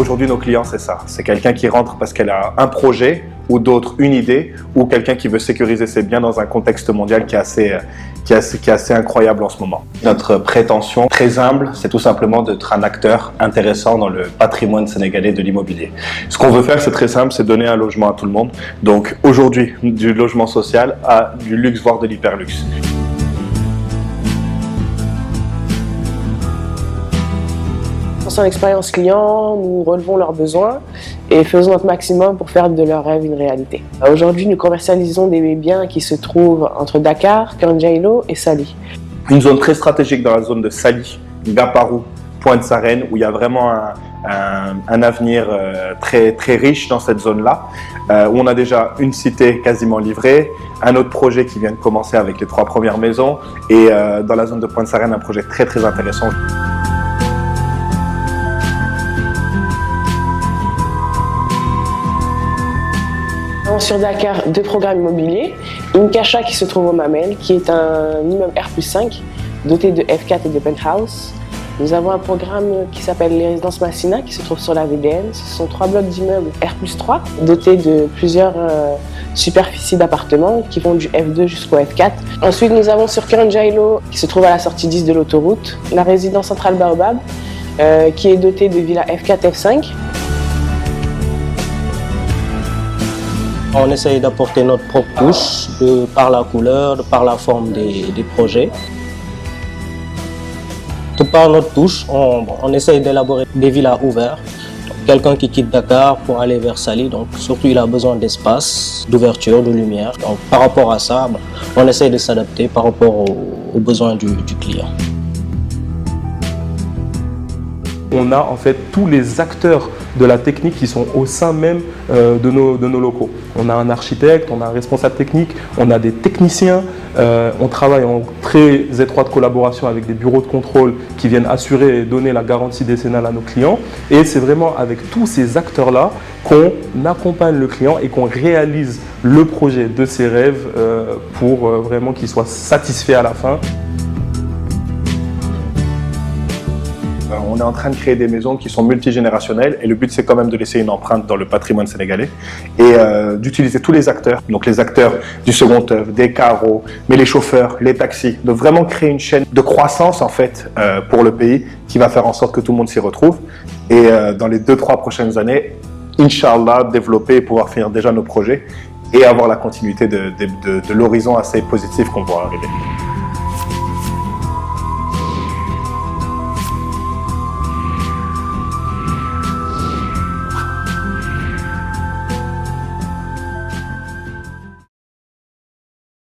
aujourd'hui, nos clients, c'est ça. C'est quelqu'un qui rentre parce qu'elle a un projet ou d'autres une idée, ou quelqu'un qui veut sécuriser ses biens dans un contexte mondial qui est assez incroyable en ce moment. Notre prétention, très humble, c'est tout simplement d'être un acteur intéressant dans le patrimoine sénégalais de l'immobilier. Ce qu'on veut faire, c'est très simple, c'est donner un logement à tout le monde. Donc aujourd'hui, du logement social à du luxe, voire de l'hyperluxe. Sans expérience client, nous relevons leurs besoins et faisons notre maximum pour faire de leurs rêves une réalité. Aujourd'hui, nous commercialisons des biens qui se trouvent entre Dakar, Kandjaïlo et Saly. Une zone très stratégique dans la zone de Saly, Gaparou, Pointe-Sarène, où il y a vraiment un avenir très, très riche dans cette zone-là, où on a déjà une cité quasiment livrée, un autre projet qui vient de commencer avec les 3 premières maisons, et dans la zone de Pointe-Sarène, un projet très, très intéressant. Sur Dakar, 2 programmes immobiliers. Inkasha qui se trouve au Mamel, qui est un immeuble R+5 doté de F4 et de penthouse. Nous avons un programme qui s'appelle les résidences Massina qui se trouve sur la VDN. Ce sont 3 blocs d'immeubles R+3 dotés de plusieurs superficies d'appartements qui vont du F2 jusqu'au F4. Ensuite, nous avons sur Kandjaïlo qui se trouve à la sortie 10 de l'autoroute, la résidence centrale Baobab qui est dotée de villas F4 F5. On essaye d'apporter notre propre touche par la couleur, par la forme des projets. Par notre touche, on essaye d'élaborer des villas ouvertes. Quelqu'un qui quitte Dakar pour aller vers Saly, donc surtout il a besoin d'espace, d'ouverture, de lumière. Donc par rapport à ça, on essaye de s'adapter par rapport aux besoins du client. On a en fait tous les acteurs de la technique qui sont au sein même de nos locaux. On a un architecte, on a un responsable technique, on a des techniciens, on travaille en très étroite collaboration avec des bureaux de contrôle qui viennent assurer et donner la garantie décennale à nos clients. Et c'est vraiment avec tous ces acteurs-là qu'on accompagne le client et qu'on réalise le projet de ses rêves pour vraiment qu'il soit satisfait à la fin. On est en train de créer des maisons qui sont multigénérationnelles et le but c'est quand même de laisser une empreinte dans le patrimoine sénégalais et d'utiliser tous les acteurs, donc les acteurs du second œuvre, des carreaux, mais les chauffeurs, les taxis, de vraiment créer une chaîne de croissance en fait pour le pays qui va faire en sorte que tout le monde s'y retrouve et dans les 2-3 prochaines années, Inch'Allah, développer et pouvoir finir déjà nos projets et avoir la continuité de l'horizon assez positif qu'on voit arriver.